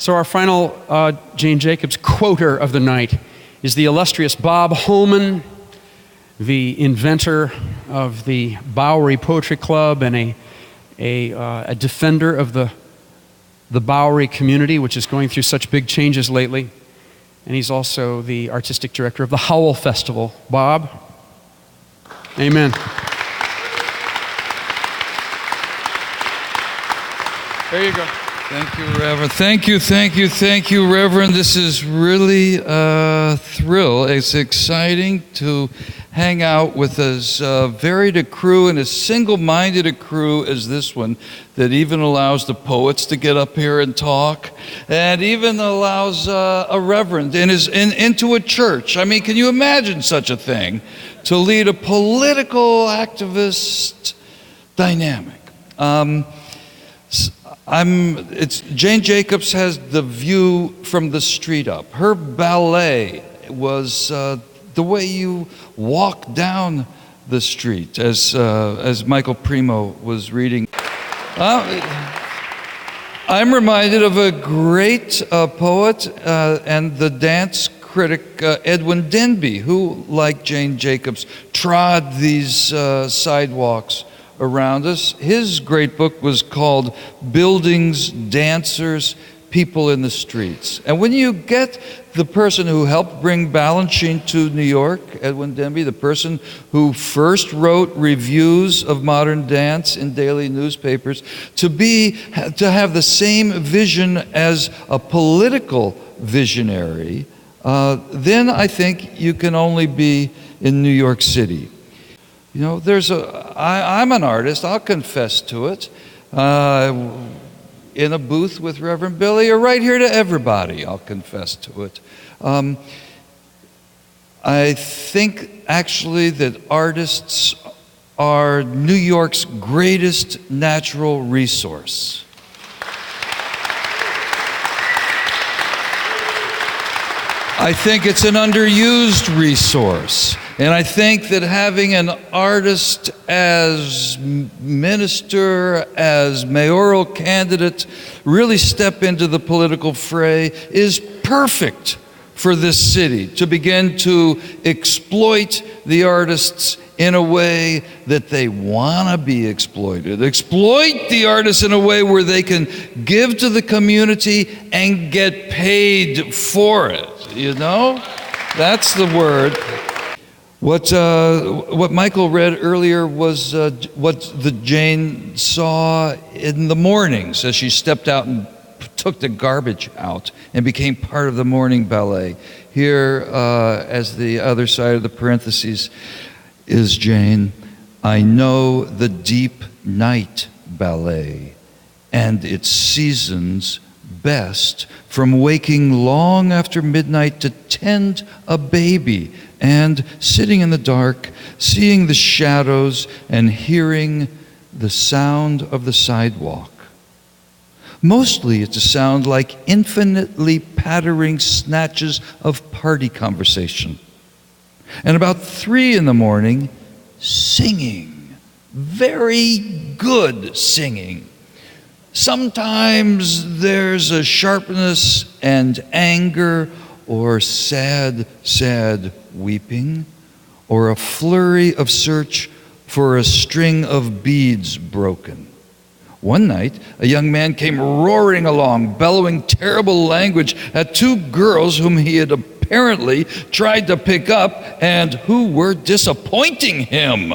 So our final Jane Jacobs quoter of the night is the illustrious Bob Holman, the inventor of the Bowery Poetry Club and a defender of the Bowery community, which is going through such big changes lately. And he's also the artistic director of the Howl Festival. Bob? Amen. There you go. Thank you, Reverend. Thank you, Reverend. This is really a thrill. It's exciting to hang out with as varied a crew and as single-minded a crew as this one that even allows the poets to get up here and talk and even allows a reverend into a church. I mean, can you imagine such a thing? To lead a political activist dynamic. Jane Jacobs has the view from the street up. Her ballet was the way you walk down the street, as Michael Primo was reading. I'm reminded of a great poet and the dance critic Edwin Denby, who, like Jane Jacobs, trod these sidewalks around us. His great book was called Buildings, Dancers, People in the Streets. And when you get the person who helped bring Balanchine to New York, Edwin Denby, the person who first wrote reviews of modern dance in daily newspapers, to have the same vision as a political visionary, then I think you can only be in New York City. You know, I'm an artist, I'll confess to it, in a booth with Reverend Billy, or right here to everybody, I'll confess to it. I think actually that artists are New York's greatest natural resource. I think it's an underused resource. And I think that having an artist as minister, as mayoral candidate, really step into the political fray is perfect for this city, to begin to exploit the artists in a way that they want to be exploited. Exploit the artists in a way where they can give to the community and get paid for it, you know? That's the word. What Michael read earlier was what the Jane saw in the mornings as she stepped out and took the garbage out and became part of the morning ballet. Here, as the other side of the parentheses, is Jane. I know the deep night ballet and its seasons best from waking long after midnight to tend a baby and sitting in the dark, seeing the shadows and hearing the sound of the sidewalk. Mostly it's a sound like infinitely pattering snatches of party conversation. And about 3 a.m, singing, very good singing. Sometimes there's a sharpness and anger, or sad, sad weeping, or a flurry of search for a string of beads broken. One night, a young man came roaring along, bellowing terrible language at 2 girls whom he had apparently tried to pick up and who were disappointing him.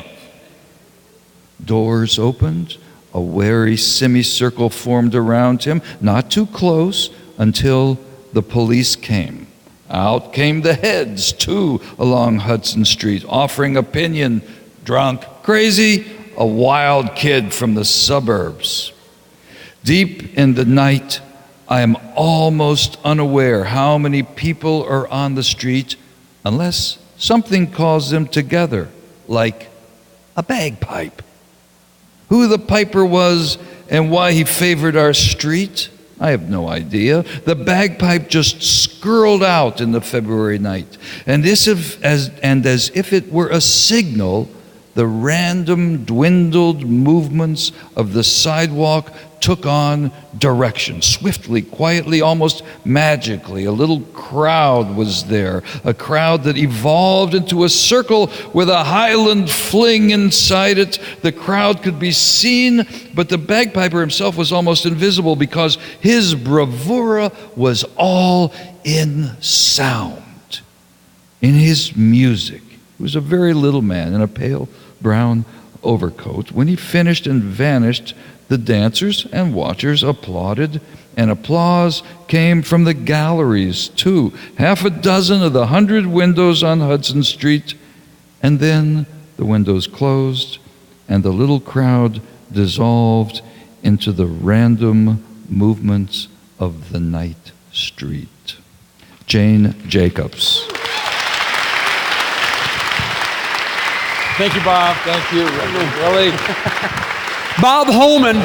Doors opened, a wary semicircle formed around him, not too close until the police came. Out came the heads, too, along Hudson Street, offering opinion. Drunk, crazy, a wild kid from the suburbs. Deep in the night, I am almost unaware how many people are on the street unless something calls them together, like a bagpipe. Who the piper was and why he favored our street, I have no idea. The bagpipe just skirled out in the February night, and as if it were a signal, the random dwindled movements of the sidewalk took on direction, swiftly, quietly, almost magically. A little crowd was there, a crowd that evolved into a circle with a Highland fling inside it. The crowd could be seen, but the bagpiper himself was almost invisible because his bravura was all in sound, in his music. He was a very little man in a pale brown overcoat. When he finished and vanished, the dancers and watchers applauded, and applause came from the galleries, too. 6 of the 100 windows on Hudson Street, and then the windows closed, and the little crowd dissolved into the random movements of the night street. Jane Jacobs. Thank you, Bob. Thank you, Willie. Bob Holman